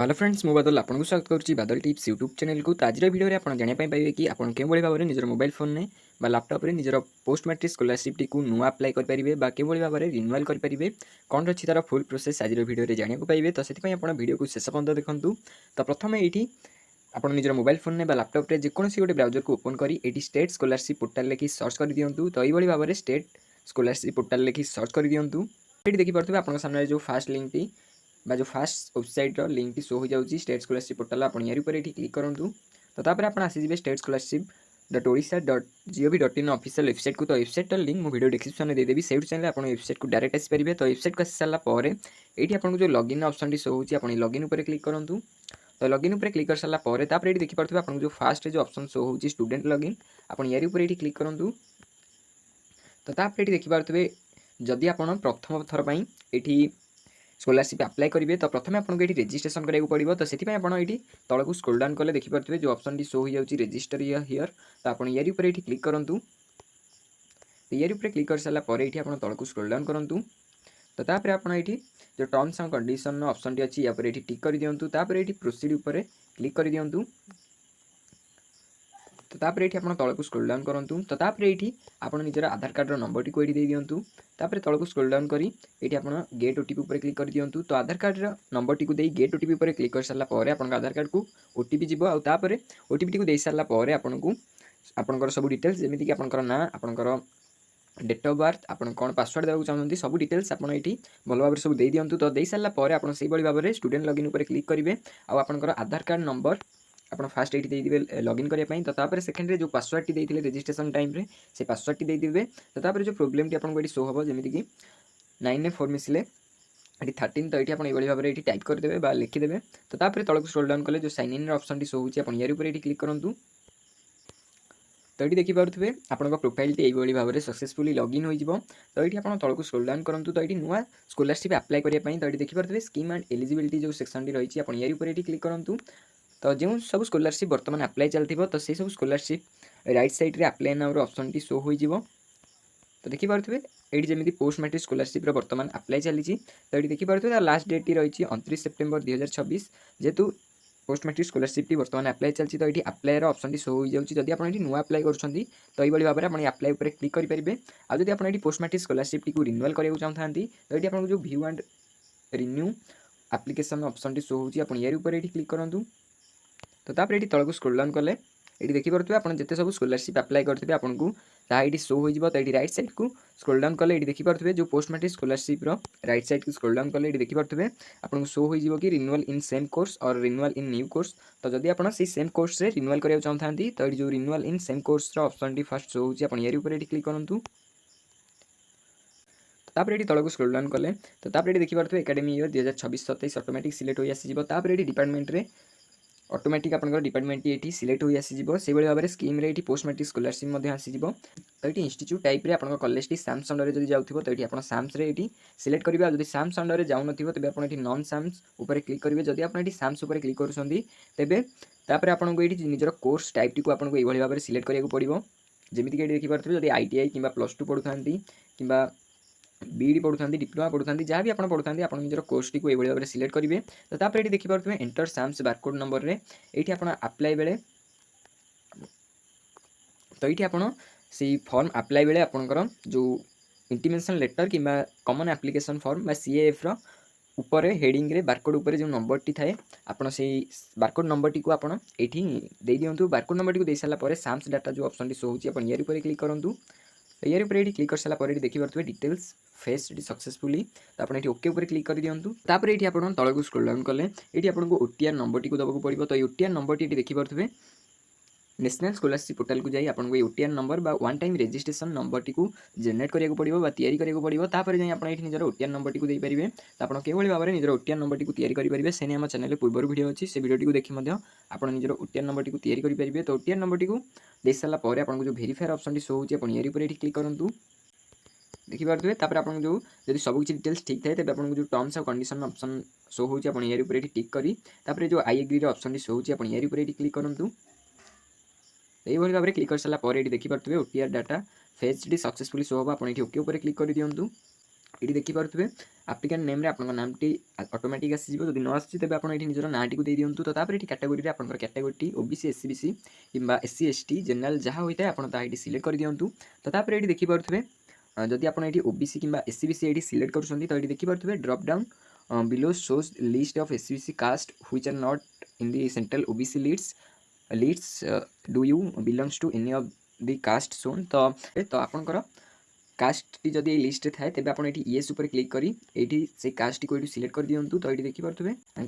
Hello friends मु बादल आपको स्वागत करुँच बादल टिप्स यूट्यूब चैनल को। तो आज भिडियो में आप जानापी पाइबे कि आप के भाव में निजर मोबाइल फोन में लैपटॉप में निजर पोस्ट मैट्रिक स्कॉलरशिप टी नुआ अप्लाई करेंगे के भाव में रिन्यूअल करेंगे कौन अच्छी तार फुल प्रोसेस आज भिडियो में जाना पाइबे। तो से आप भिडियो को शेष पर्यटन देखूँ। तो प्रथम ये आप निजर मोबाइल फोन में लैपटॉप में जेकोसी गोटे ब्राउजर को ओपन करी एटी स्टेट स्कॉलरशिप पोर्टाल लिखि सर्च कर दिंतु। तो यही भाव में स्टेट स्कॉलरशिप पोर्टाल लिखि सर्च कर दिंतु। ये देखिपे आप सामने जो फास्ट लिंक टी जो फास्ट वेबसाइट लिंक शो हो जाऊँगी स्टेट स्कॉलरशिप पोर्टाल आप क्लिक करूँ। तो तापर आप आसीजे state scholarship .odisha.gov.in official website को। तो वेबसाइट लिंक मुझे वीडियो डिस्क्रिप्शन में देदेवी से चैनल आप वेबसाइट को डायरेक्ट आसपारे। तो वेबसाइट को आसी सारापर ये आपको जो लॉगिन ऑप्शन शो होती है लॉगिन पर क्लिक करूँ। तो लॉगिन पर क्लिक कर सारापर ये देखिपे आप जो फास्ट जो ऑप्शन शो होती स्टूडेंट लॉगिन आप ये क्लिक करूँ। तो तापर ये देखिपे जदि आप प्रथम थर पर ये स्कॉलरशिप अप्लाई करेंगे तो प्रथम आपको ये रजिस्ट्रेशन कराया पड़ो। तो से ये तौक स्क्रोल डाउन कले देखिपे जो ऑप्शन टी शो हो जाऊँगी रजिस्टर हियर। तो आप ये क्लिक करूँ। तो ये क्लिक कर सारापर ये तौक स्क्रोल डाउन करूँ। तो तापर आप ये जो terms and condition option T अच्छी ये टिक कर दिंतु। तापर ये प्रोसीड उपर क्लिक कर दिंतु। तो तापर ये तौक स्क्रोल डाउन करूँ। तो तापर ये आप निजर आधार कार्ड नंबर टी ये दिंतु। तापर तौक स्क्रोल डाउन करी ये आप गेट ओटीपी पर क्लिक कर दिंतु। तो आधार कार्ड नंबर टी गेट ओटीपी पर क्लिक कर सारापर आप आधार कार्ड को ओटीपी जीव आउे ओटीपी टी दे सारापर आपको आपंकर सब डिटेल्स जमीक आपंकर ना आपंकर डेट ऑफ बर्थ आप कौन पासवर्ड देवाक चाहते सब डिटेल्स आप ये भल भाव सब दे दिंतु। तो दे सारापर आप भाव में स्टूडेंट लॉगिन पर क्लिक करेंगे आपंकर आधार कार्ड नंबर आप फास्ट ये देदेवे लॉगिन करने। तो तापर सेकेंड जो पासवर्ड टी देते रजिस्ट्रेशन टाइम रे से पासवर्ड टी देदेवे। तो तापर जो प्रोब्लेम टी आपको ये शो हम जमीक 9 मिसले ये 13। तो ये आप भाव में टाइप करदे लिखिदेवे। तो तापर तौक स्क्रोल डाउन कले जो साइन इन ऑप्शन टी शो होती है क्लिक करूँ। तो ये देखिपे आपंक प्रोफाइल टी यही भाव में सक्सेसफुली लॉगिन हो। तो ये आप तौक स्क्रोल डाउन करूँ। तो ये नुआ स्कॉलरशिप अप्लाई करने। तो ये देखिपे स्कीम एंड एलिजिबिलिटी जो सेक्शन टी रही है ये क्लिक करूँ। तो जो सब स्कॉलरशिप बर्तमान अप्लाई चलती तो से सब स्कॉलरशिप राइट साइड रे अप्लाई नाउ ऑप्शन टी शो हो। तो देखिपे ये जमी पोस्ट मैट्रिक स्कॉलरशिप बर्तमान अप्लाई चली। तो ये देखिपे लास्ट डेट टी रही 29 सेप्टेम्बर 2026 जेहेतु पोस्ट मैट्रिक स्कॉलरशिप टी बर्तमान अप्लाई चलती। तो ये अप्लाई ऑप्शन टी शो हो जाऊँगी जब आप नुआ अप्लाई कर तो ये भाव में आप अप्लाई पर क्लिक करेंगे। आदि आप पोस्ट मैट्रिक स्कॉलरशिप टी रिन्यूअल करने चाहते तो ये आपको जो view and renew application option टी शो होती ये क्लिक करूँ। तो तापर ये तौक स्क्रोल डाउन कले ये देखिपे आप जिते सब स्कॉलरशिप अप्लाई करते आपको ये शो हो। तो ये राइट साइड को स्क्रोल डाउन कले ये देखिपे जो post matric scholarship right side को स्क्रोल डाउन कले ये देखिपे आपको शो हो कि रिन्यूअल इन सेम कोर्स और रिन्यूअल इन न्यू कोर्स। तो जब आप सेम कोर्स रे रिन्यूअल करने चाहते तो ये जो renewal in same course option T first show हो ये क्लिक करूँ। तापर ये तौक स्क्रोल डाउन कले तो तापर ये देखिपे एकेडमी ईयर 2026-27 ऑटोमेटिक सिलेक्ट हो आसीजिवो। तापर ये डिपार्टमेंट रे ऑटोमेटिक आप डिपार्टमेंट ये सिलेक्ट हो आसीजिवो। से भाव में स्कीम रे पोस्ट मैट्रिक स्कॉलरशिप आसीजिवो। तो ये इंस्टीट्यूट टाइप रे आपन कॉलेज टी साम्स अंडर जब जाऊँ तो ये आप साम्स रे ये सिलेक्ट करेंगे। जब साम्स अंडर जाऊन तेज आप नॉन साम्स उपर क्लिक करेंगे। जब आप साम्स उपर क्लिक करेंगे आपको ये निजर कोर्स टाइप टी आपको ये भाव में सिलेक्ट करा पड़ो। जमीक ये देखिपे जब ITI कि +2 पढ़ुता कि बीडी पढ़ुता डिप्लोमा पढ़ुता जहाँ भी आप पढ़ुता आप निजर कोर्स टी को भाव में सिलेक्ट करेंगे। तो तापर ये देखिपे एंटर साम्स बारकोड नंबर रे ये आप अप्लाई बेले तो ये आप फॉर्म अप्लाई बेले आपंकर जो इंटीमेशन लेटर कि कॉमन एप्लिकेशन फॉर्म CAF ऊपर हेडिंग रे बारकोड ऊपर जो नंबर टी थाए आपन से बारकोड नंबर टी को आपन एठी दे दियंतु। बारकोड नंबर टी को दे साला परे साम्स डाटा जो ऑप्शन टी शो होची आपन यार ऊपर क्लिक करंतु। तो यार ऊपर क्लिक कर साला परे देखि परथबे डिटेल्स फेस सक्सेसफुली। तो आपन एठी ओके ऊपर क्लिक कर दियंतु। तापर एठी आपन तळको स्क्रॉल डाउन कले एठी आपन को OTR नंबर टी को दबाको पड़िबो। तो OTR नंबर टी देखि परथबे नेशनल स्कॉलरशिप पोर्टल को जाई आपन को OTR नंबर बा one time registration number T को जनरेट करिया पड़िबो बा तयारी करिया पड़िबो। तापर जाई आपन एठी निजर OTR नंबर टी को देई परिबे। तो आपन केवल भाव में निजर OTR नंबर टी को तयारी करि परिबे। सेने हम चैनल पूर्व वीडियो अछि से वीडियो टी को देखि मध्य आपन निजर OTR नंबर टी को तयारी करि परिबे। तो OTR नंबर टी को दे साला परे आपन को जो वेरीफायर ऑप्शन टी शो होची आपन यारी ऊपर एठी क्लिक करंतु। देखिपे तापर आपन जो जदि सब किछि डिटेल्स ठीक थाए तबे आपन जो terms and condition option show होची आपन यारी ऊपर एठी टिक करी तापर जो आई एग्री रे ऑप्शन टी शो होची आपन यारी ऊपर एठी क्लिक करंतु। यही भाव में क्लिक कर सारा पर ये देखिपे OTR data phase T successfully show हम आप ओके ऊपर क्लिक कर दिंतु। ये देखिपे आप्लिकांट नेम आपन नामटी ऑटोमेटिक आसीजो जदि न आसी तेज आप निजर नाटी को दे दिंतु तो तापर ये कैटेगोरी आप कैटेगोरी ओबीसी एससीबीसी कि एससी एसटी जनरल जहाँ होता है आपड़ी सिलेक्ट कर दिंतु तो तापर ये देखिपे जदि आप ओबीसी कि एससीबीसी ये सिलेक्ट करुँच तो ये देखिपे drop down below shows list of SCBC caste which are not in the central OBC lists do you belongs to any of the caste सोन तो आपंकर कास्ट टी जदि लिस्ट थाए तेज आप येस उपर क्लिक करी एठी से कास्ट को सिलेक्ट कर दिंतु तो ये देखिपे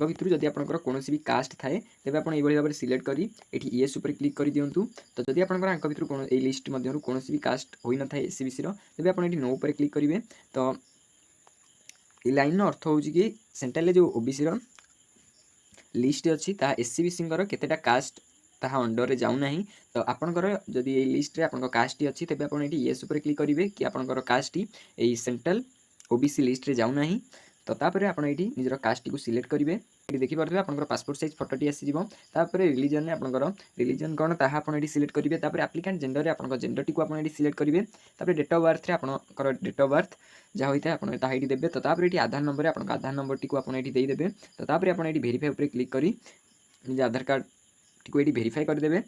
भितर जदि आपंकर कौन भी कास्ट थाए तेज आप भाव में सिलेक्ट करी एठी येस उपर क्लिक कर दिंतु तो जदि आपंकर भितर कौन ए लिस्ट मध्य कौन भी कास्ट हो न था एससीबीसी तेज आप नो उपर क्लिक करेंगे तो ये लाइन अर्थ हो कि सेंट्रल जो ओबीसी लिस्ट अच्छी एससीबीसी केतेटा कास्ट ताहा अंडर रे जाऊ नहीं तो आपनकर जदि ये लिस्ट रे आपन कास्ट अच्छी तेज आप येस उपर क्लिक करेंगे कि आपनकर कास्ट ये सेंट्रल ओबीसी लिस्ट रे जाऊ नहीं तो तापर आप निजर कास्ट को सिलेक्ट करेंगे ये देखिपे आपंकर पासपोर्ट साइज फोटोटी आसपर रिलीजन में आपंकर रिलीजन कौन ताहा आप सिलेक्ट करेंगे तापर एप्लिकेंट जेंडर आप जेंडर टी आप सिलेक्ट करेंगे तापर डेट ऑफ बर्थ आपंकर डेट ऑफ बर्थ जहाँ होता है आपड़ी ताही देते तो तापर ये आधार नंबर आप आधार नंबर टी आप देदेवे तो तापर आप भेरीफाई उपर क्लिक करी निज आधार कार्ड टी ये भेरीफाई करदे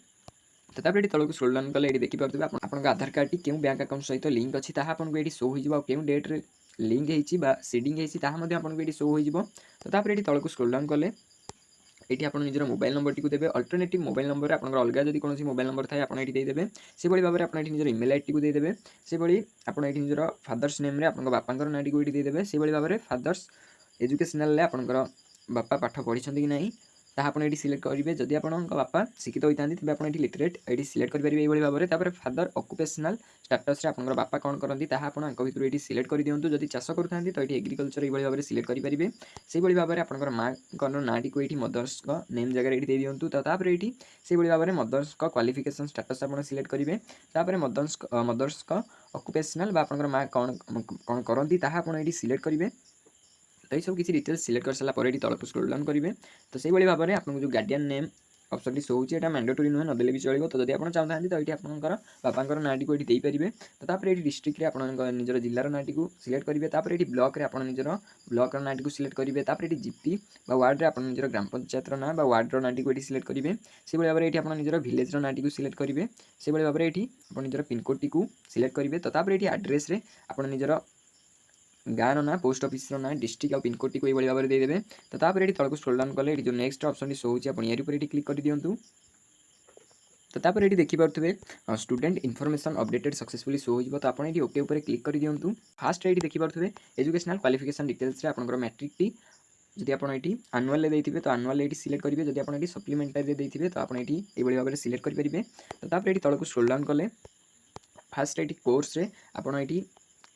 तो तापर ये तलक स्क्रोल डाउन कले देखिपे आप आधार कार्ड टी क्यों बैंक अकाउंट सहित लिंक अच्छी आपको ये शो हो क्यों डेट रे लिंक होती सीडिंग होती आपको ये शो हो तो तापर ये तलक स्क्रोल डाउन कले ये आप निजर मोबाइल नंबर टी देते अल्टरनेटिव मोबाइल नंबर आप अलग जब कौन मोबाइल नंबर थाए आप देदेवे से भाई भाव में आप निजर इमेल आईडी को देदेवे से भाई आप निजर फादर्स नेम रे आप बापांकर नाटी को देदेवे से भाई भाव में फादर्स एजुकेशनल आपंकर बापा पाठ पढ़ी कि नहीं ताहा आप सिलेक्ट करेंगे जदि आप बापा शिक्षित होता है तेज आप लिटरेट ये सिलेक्ट करेंगे ये भाव में फादर ऑक्युपेशनल स्टेटस आप बापा कौन करती आप भितर ये सिलेक्ट कर दिंतु जदि चाष करूँ तो ये एग्रिकल्चर ये भाव में सिलेक्ट करेंगे से भाई भाव में आप माँ नाटी को ये मदर्स नेम जगह ये दे दिंतु तो तापर ये से भाई भाव में मदर्स क्वालिफिकेशन स्टेटस आप सिलेक्ट करेंगे तापर मदर्स ऑक्युपेशनल आप माँ कौन कौन करती आप सिलेक्ट करेंगे तो ये सब किसी डिटेल्स सिलेक्ट कर सारापर ये तलक स्क्रोल डाउन करेंगे तो से भाई भाव में आपको जो गार्डियन नेम ऑप्शन शो होती है मैंडेटरी नुहे नदेले भी चलो तो जब आप चाहते तो ये आपंकर बापांकर नाटी को ये देपारे तो तापर ये डिस्ट्रिक्ट रे आप निजर जिलार नाटी को सिलेक्ट करेंगे तापर ये ब्लॉक रे आप निजर ब्लॉक नाटी को सिलेक्ट करेंगे तापर ये जीपी वार्ड रे आप निजर ग्राम पंचायत ना वार्ड नाटी को ये सिलेक्ट करेंगे से भाई भाव में ये आप निजर विलेज नाटी को सिलेक्ट करेंगे से भाई भाव में ये आप निजर पिनकोड टी को सिलेक्ट करेंगे तो तापर ये एड्रेस रे आप निजर गाँव ना पोस्ट ऑफिस ना डिस्ट्रिक्ट और पिनकोड टी को ये भाव में देदेवे तो तापर ये तलक स्क्रोल डाउन कले जो नेक्स्ट ऑप्शन शो होती है यार ऊपर क्लिक कर दिंतु तो तापर ये देखिपे student information updated successfully show हो तो आप ओके उपर क्लिक कर दिंतु फास्ट ये देखिपे एजुकेशनल क्वालिफिकेशन डिटेल्स आपंकर मैट्रिक टी जदि आप आनुआल देते तो आनुआल ये सिलेक्ट करेंगे जदि आप सप्लीमेंटारी देते तो आप भाव में सिलेक्ट करेंगे तो तापर ये तलक स्क्रोल डाउन कले फास्ट ये कोर्स रे आप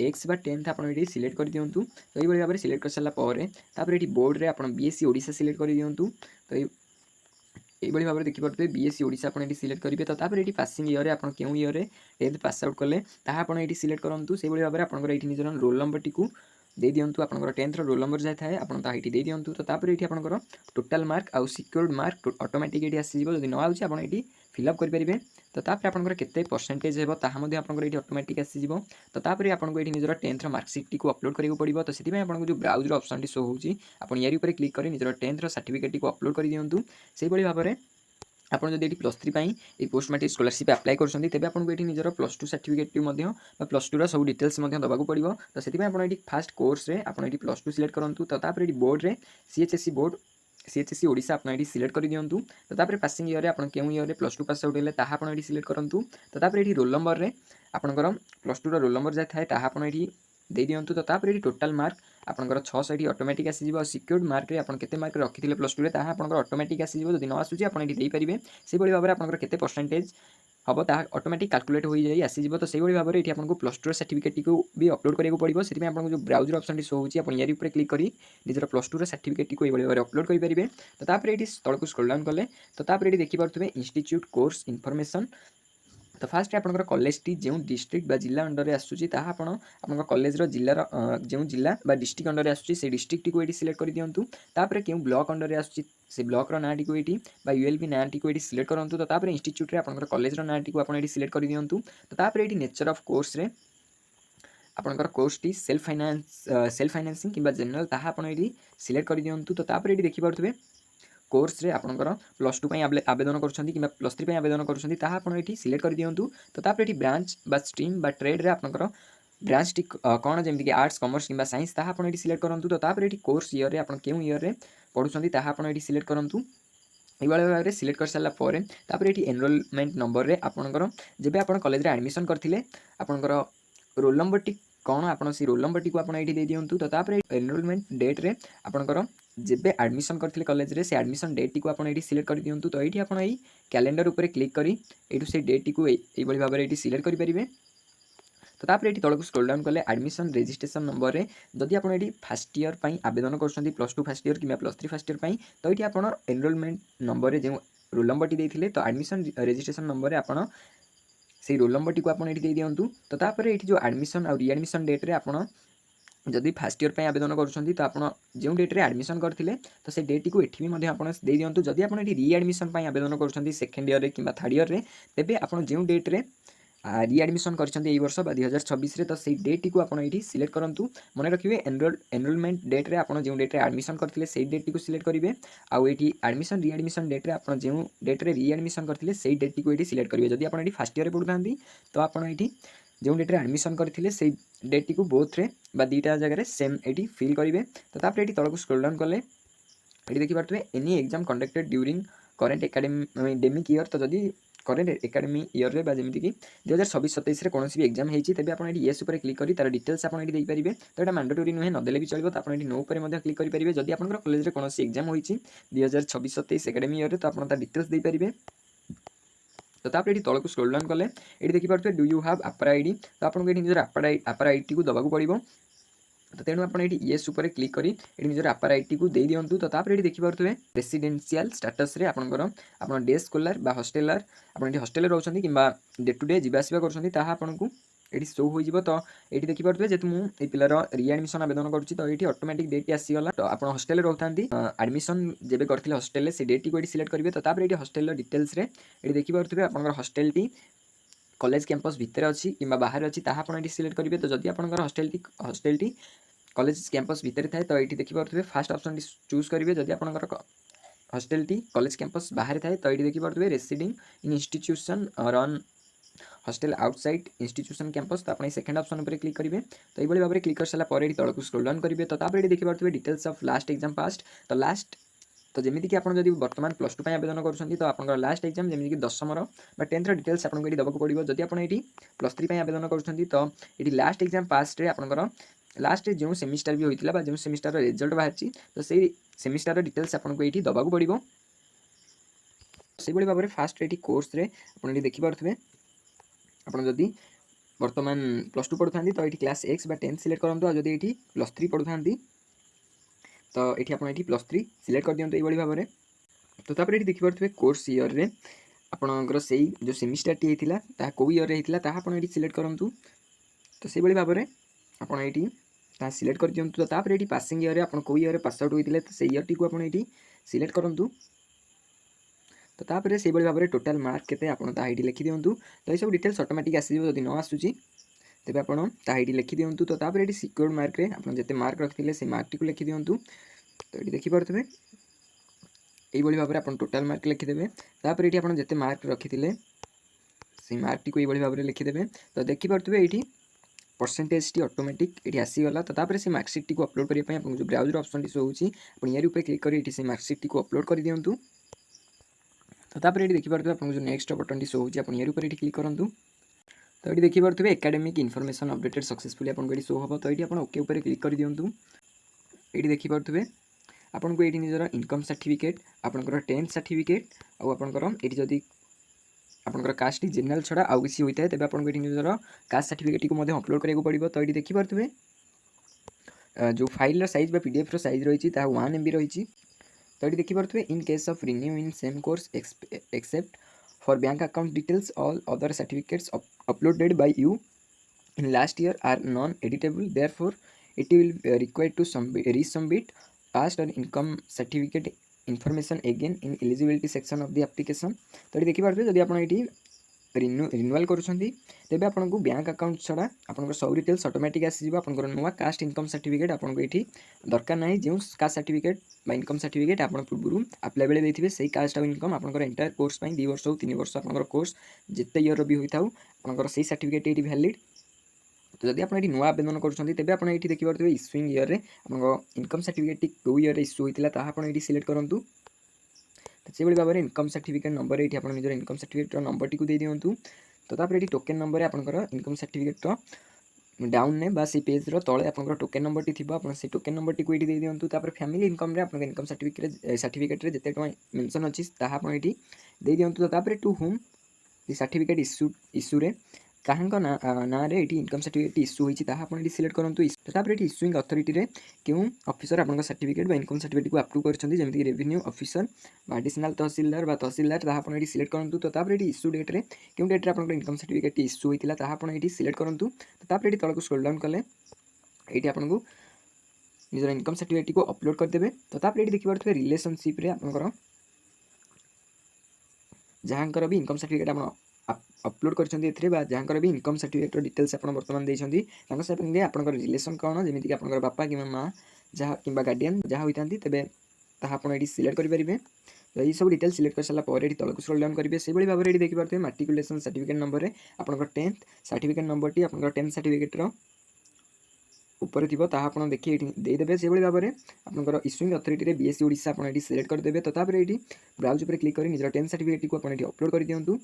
एक्स बा 10th आप सिलेक्ट कर दिंतु तो ये भाव में सिलेक्ट कर सारापर ये बोर्ड रे आप बीएससी ओडिशा सिलेक्ट कर दिंतु तो ये भाव में देखिपे बीएससी ओडिशा आप सिलेक्ट करेंगे तो तापर ये पासिंग ईयर आप क्यों ईयर 10th पास आउट कले आप सिलेक्ट करूँ से भाव में आप निजर रोल नंबर टी को दे दिंतु आप 10th रोल नंबर जाए थाए आप दे दिंतु तो तापर ये आपंकर टोटाल मार्क आउ सिक्योर्ड मार्क ऑटोमेटिक ये आसीज जब न आउे आप फिलअप करेंगे तो तापर आपंकर केते परसेंटेज है आपंकर ये ऑटोमेटिक आसीज तो तापर आपको ये निजर 10th मार्कसीट को अपलोड करा पड़ो तो से आपको जो ब्राउजर ऑप्शन शो होची आप यार ऊपर क्लिक कर निजर 10th सर्टिफिकेट को अपलोड कर दिंतु से भाव में आपड़ जब ये +3 ये पोस्ट मैट्रिक स्कॉलरशिप अप्लाई कर आपको ये निजर +2 सर्टिफिकेट +2 सब डिटेल्स दबाक पड़ो तो से आप फास्ट कोर्स रे आप +2 सिलेक्ट करूँ तो तापर ये बोर्ड रे सीएचएससी बोर्ड सीएचएससी ओडिशा आप सिलेक्ट कर दिंतु तो तापर पासिंग ईयर आप क्यों ईयर +2 पास आउट है आप सिलेक्ट करूँ तो तापर ये रोल नंबर रे आपंकर +2 रोल नंबर जाए थाए आप दे दिंतु तो तापर ये टोटाल मार्क आपंकर 600 ऑटोमेटिक आसीज सिक्योर्ड मार्क रे आप केते मार्क रखी +2 रे आपंकर ऑटोमेटिक आसीज जब न आसूँ आप देपारे से भाई भाव में आपंकर केते परसेंटेज हम ता ऑटोमेटिक कैलकुलेट हो जाए आसीज तो से भाव में ये आपको +2 सर्टिफिकेट को भी अपलोड करा पड़ो से आपको जो ब्राउजर ऑप्शन शो होची आप यार ऊपर क्लिक करी निजर +2 सर्टिफिकेट को ये भाव में अपलोड करेंगे तो तापर ये तलक स्क्रोल डाउन कले तो तापर ये देखिपे इंस्टीट्यूट कोर्स इनफॉरमेशन तो फास्ट आपंकर कॉलेज टी जो डिस्ट्रिक्ट जिला अंडर आसूँ आप कॉलेज जिलार जो जिला डिस्ट्रिक्ट अंडर आसूँ से डिस्ट्रिक्ट को ये सिलेक्ट कर दिंतु तापर क्यों ब्लॉक अंडर आसूँ से ब्लॉक नाटी को ये यूएलबी नाटी को ये सिलेक्ट करूँ तो तापर इंस्टीट्यूट रे आपंकर कॉलेज नाटी को आप सिलेक्ट कर दिंतु तो तापर ये नेचर ऑफ कोर्स रे आपणकर कोर्स टी सेल्फ फाइनान्सिंग किंबा जनरल ताहा आपण एटी सिलेक्ट कर दियंतु। तो तापर एटी देखि पारुथबे कोर्स रे आपणकर +2 पई आवेदन करछंती किंबा +3 पई आवेदन करछंती ताहा आपण एटी सिलेक्ट कर दियंतु। तो तापर एटी ब्रांच बा स्ट्रीम बा ट्रेड रे आपणकर ब्रांच टी कोन जेमति कि आर्ट्स कॉमर्स किंबा साइंस ताहा आपण एटी सिलेक्ट करंतु। तो तापर एटी कोर्स ईयर रे आपण केउ ईयर रे पढुछंती ताहा आपण एटी सिलेक्ट करंतु। एभଳି ଭାବରେ ସିଲେକ୍ଟ କରିସାରିଲା ପରେ ତାପରେ ଏଠି ଏନରୋଲମେଣ୍ଟ ନମ୍ବରରେ ଆପଣଙ୍କର ଯେବେ ଆପଣ କଲେଜରେ ଆଡ଼ମିସନ୍ କରିଥିଲେ ଆପଣଙ୍କର ରୋଲ୍ ନମ୍ବରଟି କ'ଣ ଆପଣ ସେଇ ରୋଲ୍ ନମ୍ବରଟିକୁ ଆପଣ ଏଇଠି ଦେଇ ଦିଅନ୍ତୁ। ତ ତାପରେ ଏନରୋଲମେଣ୍ଟ ଡେଟ୍ରେ ଆପଣଙ୍କର ଯେବେ ଆଡ଼ମିସନ୍ କରିଥିଲେ କଲେଜରେ ସେ ଆଡ଼ମିସନ୍ ଡେଟ୍ଟିକୁ ଆପଣ ଏଇଠି ସିଲେକ୍ଟ କରିଦିଅନ୍ତୁ। ତ ଏଇଠି ଆପଣ ଏଇ କ୍ୟାଲେଣ୍ଡର ଉପରେ କ୍ଲିକ୍ କରି ଏଇଠୁ ସେଇ ଡେଟ୍ଟିକୁ ଏଇଭଳି ଭାବରେ ଏଇଠି सिलेक्ट କରିପାରିବେ। तो तापर ये तौक स्क्रोल डाउन कले एडमिशन रजिस्ट्रेशन नंबर में जदि आप फास्ट इयर आवेदन कर +2 फास्ट इयर कि +3 फास्ट इयर तो ये आप एनरोलमेंट नंबर में जो रोल नंबर टी देते तो एडमिशन रजिस्ट्रेशन नंबर में आप से रोल नंबर टी को दे दिंतु। तो तापर ये जो एडमिशन और रिएडमिशन डेट रे आप जदि फास्ट इयर आवेदन कर तो आप जो डेट्रे एडमिशन करते तो से डेट को ये भी आप दे दिंतु। जदि आप रिएडमिशन आवेदन कर सेकेंड इयर कि थर्ड इयर में तेज आप जो डेट्रे रिएडमिशन कर वर्ष 2026 तो से डेट टी को आप सिलेक्ट करूँ। मन रखिए एनरोलमेंट डेट्रे आप जो डेट्रे एडमिशन करते से डेट टी सिलेक्ट करेंगे आउ ये एडमिशन रिएडमिशन डेट्रे आप जो डेट्रे रिएडमिशन करते से डेट टी को ये सिलेक्ट करेंगे। जदि आप फास्ट इयर पढ़ुता तो आप जो डेट्रे एडमिशन करते से डेट टी को बोथ रे बा दीटा जगह सेम ये फिल करेंगे। तो तापर ये तौक स्क्रोल डाउन कले ये देखिए any exam conducted during current academic year. तो जदि करेन्ट एकाडेमी ईयर रे जमीक 2026-27 कौन भी एग्जाम होती तेज आप येस उपर क्लिक करी तार डिटेल्स आप पारे। तो यहाँ मैंडेटोरी नुहे नदेले भी चलो तो आप नो पर क्लिक करेंगे। जदि आप कॉलेज में कौन एग्जाम होती 2026-27 एकाडेमी ईयर तो आप डिटेल्स दे पारे। तो तापर ये तौक स्क्रोल डाउन कले ये देखिए do you have upper ID तो आपको ये निजर अपर आईडी को दबाक पड़ो। तो तेणु आप येस उपर क्लिक करी निजर अपर आईडी को दे दिंतु। तो तापर ये देखिए रेसिडेंशियल स्टेटस रे आप डे स्कॉलर बा हॉस्टेलर आप हॉस्टेल रोचे कि डे टू डे जावासवा कर ये शो हो। तो ये देखिए जेहतु मुझे पिलार रिएडमिशन आवेदन करुँच तो ये ऑटोमेटिक डेट आसीगला। तो आप हॉस्टेल रोता एडमिशन जब करते हॉस्टेल से डेट को सिलेक्ट करेंगे। तो तापर ये हॉस्टेल डिटेल्स ये देखिए आप हॉस्टेल टी कॉलेज कैंपस भितर अच्छी कि बाहर अच्छी आप सिलेक्ट करेंगे। तो जदि आप हॉस्टेल टी कॉलेज कैंपस भितर थाए तो ये देखिए फास्ट ऑप्शन टी चूज करेंगे। जदि आप हॉस्टेल टी कॉलेज कैंपस बाहर थाए तो ये देखिए residing in institution run hostel outside institution campus तो आप सेकेंड ऑप्शन पर क्लिक करेंगे। तो ये भाव में क्लिक कर सारा तौक स्क्रोल डाउन करेंगे। तो तापर ये देखिए details of last exam past तो लास्ट तो जमीक कि आप बर्तमान +2 आवेदन कर तो आप लास्ट एग्जाम जमीक 10th बा 10th डिटेल्स आपको ये दबाक पड़ो। जदि आप +3 आवेदन कर तो ये लास्ट एग्जाम पास्ट आपंकर लास्ट जो सेमिस्टर भी होता जो सेमिस्टर रिजल्ट बाहरी तो से सेमिस्टर डिटेल्स आपको ये दबाक पड़ो। से भाव में फास्ट ये कोर्स रे आप देखिए आप जदि बर्तमान +2 पढ़ुता तो ये क्लास एक्स बा 10th सिलेक्ट करूँ। और जदि ये +3 पढ़ुता तो ये आप +3 सिलेक्ट कर दिखाँ ये भाव में। तो तापर ये देखिए कोर्स ईयर रे आपणकर से जो सेमिस्टर टी होता कौ ईयर होता आप सिलेक्ट करूँ। तो से भाव में आप सिलेक्ट कर दिखाँ। तो तापर ये पासिंग ईयर आप कौ ईयर पास आउट होते तो से ईयर टी को आप सिलेक्ट करूँ। तो तापर से भाव में टोटाल मार्क के आपड़ी लिखि दिंतु। तो ये सब डिटेल्स ऑटोमेटिक आसीज जब न आसूसी तेज आपड़ी लिखि दिंतु। तो तापर ये सिक्योर्ड मार्क रे आप जिते मार्क रखिले से मार्क टी को लिखि दिंतु। तो ये देखिए यही भाव में आप टोटाल मार्क लिखिदेवे। तापर ये आप जिते मार्क रखिले से मार्क टी को यही भाव में लिखिदेवे। तो देखिए ये परसेंटेज टी ऑटोमेटिक ये आसीगला। तो तापर से मार्कसीट टी को अपलोड करने आपको जो ब्राउजर ऑप्शन टी शो होची यार ऊपर क्लिक कर मार्कसीट टी को अपलोड कर दिंतु। तो तापर ये देखिए आपको जो नेक्स्ट बटन टी शो होची आप यार ऊपर क्लिक करूँ। तो ये देखिए एकेडमिक इनफॉरमेशन अपडेटेड सक्सेसफुली आपको ये शो हम। तो ये आप ओके ऊपर क्लिक कर दिंतु। ये देखिए आपको ये निजर इनकम सर्टिफिकेट आपंकर 10th सर्टिफिकेट आपंकर ये जदि आपंकर कास्ट जनरल छड़ा आउ किसी होता है तेज आपको ये निजर कास्ट सर्टिफिकेट को अपलोड करा पड़ो। तो ये देखिए जो फाइल साइज पीडीएफ साइज रही 1 MB रही। तो ये देखिए in case of renew in same course except for bank account details all other certificates uploaded by you in last year are non editable therefore it will require to resubmit past और income certificate information again in eligibility section of the application. तो ये देखिए जब आप रिन्यूआल करुँच तेज आपको bank account छड़ा आप सब डिटेल्स ऑटोमेटिक आसीज आप नुआ कास्ट इनकम सर्टिफिकेट आपको ये दरकार ना जो कास्ट सर्टिफिकेट इनकम सर्टिफिकेट आप पूर्व अप्लाई बेले देते से कास्ट और इनकम आप एंटायर कोर्स 2 वर्ष हो 3 वर्ष आप कोर्स जिते इयर भी होता आपंकर से सर्टिफिकेट ये वैलिड। तो जब आप नुआ आवेदन करेंगे आप ये देखिए इश्यूइंग इयर में आप इनकम सर्टिफिकेट कौ इयर इश्यू होता है आप सिलेक्ट करूँ। तो से भाव में इनकम सर्टिफिकेट नंबर ये आप निजर इनकम सर्टिफिकेट नंबर टी दे दिंतु। तो ये टोकेन नंबर आपंकर इनकम सर्टिफिकेट डाउन ने बा से पेज तले आप टोकेन नंबर टी थी आप टोकेन नंबर टी ये दे दिंतु। फैमिली इनकम रे आप इनकम सर्टिफिकेट रे जिते टଙ୍କା मेंशन अच्छी आप दे दिंतु। तो टू होम सर्टिफिकेट इश्यू रे कहाँ ना रे ये इनकम सर्टिफिकेट इश्यू होता आप सिलेक्ट करूँ। तो ये इश्यूइंग अथॉरिटी रे क्यों ऑफिसर आप सर्टिफिकेट इनकम सर्टिफिकेट को अप्रूव करमी रेवेन्यू ऑफिसर एडिशनल तहसीलदार तहसीलदार आप सिलेक्ट करूँ। तो ये इश्यू डेट रे क्यों डेट रे आप इनकम सर्टिफिकेट इश्यू होता आप सिलेक्ट करूँ। तो ये तलक स्क्रॉल डाउन कले ये आपको निजर इनकम सर्टिफिकेट को अपलोड करदे। तो ये देखिए रिलेशनशिप रे आपंकर जहाँकर भी इनकम सर्टिफिकेट आप अपलोड कर जहाँकर भी इनकम सर्टिफिकेट डिटेल्स आप बर्तमान देते संगे आप रिलेसन कौन जमीक आप बापा कि माँ जहाँ कि गार्डियन जहाँ होता तेज आप सिलेक्ट करेंगे। तो ये सब डिटेल्स सिलेक्ट कर सारापर ये तलक स्क्रॉल डाउन करेंगे से भाव में देखिए मैट्रिकुलेशन सर्टिफिकेट नंबर में आप 10th सर्टिफिकेट नंबर टी आप 10th सर्टिफिकेट ऊपर थी आप देखिए देदेवे से भाव में आपंकर इश्यूइंग अथॉरिटी बीएससी ओडिशा आप सिलेक्ट करदे। तो ये ब्राउज पर क्लिक कर निजर 10th सर्टिफिकेट को आप अपलोड कर दिंतु।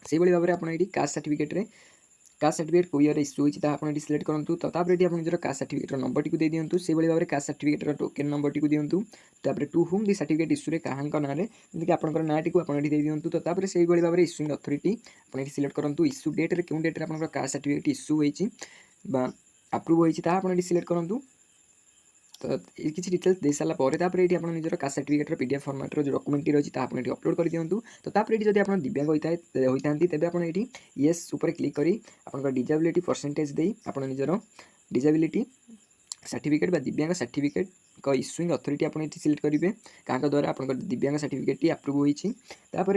से भाव में आप कास्ट सर्टिफिकेट को ईयर इश्यू होता आप सिलेक्ट करूँ। तो ये आप निजर कास्ट सर्टिफिकेट नंबर टी दे दिंतु से भाव में कास्ट सर्टिफिकेट टोकेन नंबर टी दिंतु। तापर to whom the certificate issue कहाँ ना जमीक आपंकर ना टी आप दे दिंतु। तो से भाव में इश्यूइंग अथॉरिटी आप सिलेक्ट करूँ। इश्यू डेट रे क्यों डेट रे आप कास्ट सर्टिफिकेट इश्यू होती अप्रूव होता आप सिलेक्ट करूँ। तो ये किसी डिटेल्स दे सारापर ये आप निजर कास्ट सर्टिफिकेट पीडीएफ फॉर्मेट जो डॉक्यूमेंट रही है आप अपलोड कर दिंतु। तो ये जब आप दिव्यांग होता है तेज आप येस उपर क्लिक करी आप डिजेबिलिटी परसेंटेज दे आप निजर डिजेबिलिटी सर्टिफिकेट बा दिव्यांग सर्टिफिकेट का इश्यूइंग अथॉरिटी आप सिलेक्ट करेंगे क्या द्वारा आप दिव्यांग सर्टिफिकेट अप्रूव होती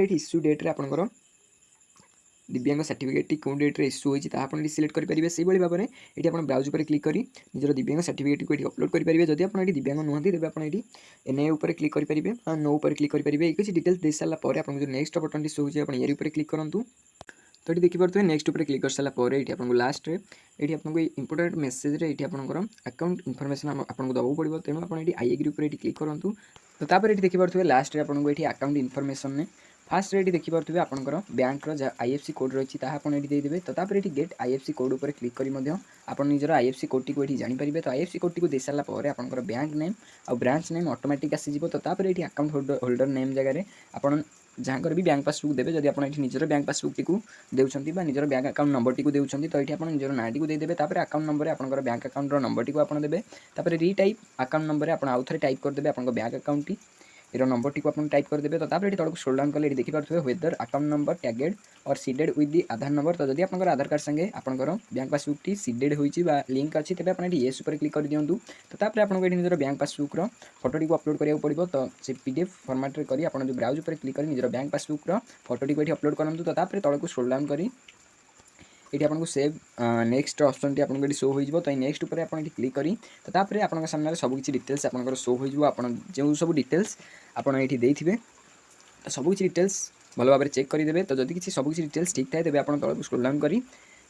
ये इश्यू डेट रे आपंकर दिव्यांग सर्टिफिकेट क्यों डेट रे इश्यू होता आप सिलेक्ट करेंगे। से भाव में ये आप ब्राउज पर क्लिक करी निजर दिव्यांग सर्टिफिकेट को ये अपलोड करेंगे। जब आप दिव्यांग नुहति तेज आप एनए उपर क्लिक करेंगे नो उपर क्लिक करेंगे। किसी डिटेल्स दे सारापर आप नेक्स्ट बटन टी शो होती है ये क्लिक करूँ। तो ये देखिए नेक्स्ट उपर क्लिक कर सारापर ये आपको लास्ट ये आपको इंपोर्टेंट मेसेज ये आपंकर अकाउंट इनफॉरमेशन आपको दबाव पड़ो तेणु आप आई एग्री उपर क्लिक करूँ। तो ये देखिए लास्ट आपको ये अकाउंट इनफॉरमेशन में फास्ट ये देखिए आपंकर बैंक आईएफसी कोड रही है आप देदेवे। तो ये गेट आईएफसी कोड उपर क्लिक कर आप निजर आईएफसी कोड टी ये जानीपारे। तो आईएफसी कोड टी दे सारापर आपंकर बैंक नेम और ब्रांच नेम ऑटोमेटिक आसीज। तो ये अकाउंट होल्डर नेम जगह आप जहाँकर भी बैंक पासबुक देते जब आप निजर बैंक पासबुक टी देउछंती बा निजर बैंक अकाउंट नंबर टी देउछंती। तो ये आप निजर ना टी देदेवे अकाउंट नंबर आपंकर बैंक अकाउंट नंबर टी आप देते रिटाइप अकाउंट नंबर आप आउ थे टाइप करदे आप बैंक अकाउंट टी ये नंबर टी को आप टाइप करदे। तो ये तलक स्क्रॉल डाउन कले देखिए वेदर अकाउंट नंबर टैगेड और seeded with the Aadhaar number. तो जब आप आधार कार्ड संगे आपंकर बैंक पासबुक टी सीडेड होती लिंक अच्छी तेज आप येस उपर क्लिक कर दिंतु। तो आपको ये निजर बैंक पासबुक फोटो टी को अपलोड करा पड़ो। तो से पीडीएफ फॉर्मेट करी आप जो ब्राउज पर क्लिक कर निजर बैंक पासबुक फोटो टी को ये अपलोड करूँ। तो तलक स्क्रॉल डाउन करी ये आपको सेव नेक्स्ट ऑप्शन टी आपको शो हो। तो नेक्स्ट उपर आप क्लिक करी तो आप सामने सबकि डिटेल्स आप शो हो जो सब डिटेल्स आपड़ी देते सबकि डिटेल्स भल भाव में चेक करदे। तो जब किसी सबकि डिटेल्स ठीक थाए तेज आप तलक स्क्रॉल डाउन करी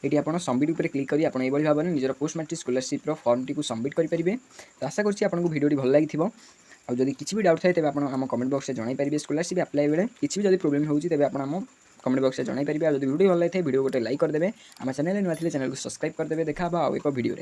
ये आप सबमिट उपर क्लिक करी आप भाव में निजर पोस्ट मैट्रिक स्कॉलरशिप फॉर्म टी सबमिट करेंगे। तो आशा करुँच आपको वीडियो भल लगी और जब किसी भी डाउट थाए तेज आप कमेंट बॉक्स में जन पारे स्कॉलरशिप अप्लाई बेले किसी भी जब प्रोब्लेम होती तेज आप कमेंट बॉक्स में जन पारे। जब वीडियो भल लगी वीडियो गोटे लाइक करदे आम चैनल नुआ चैनल को सब्सक्राइब करदे। देखा एक वीडियो।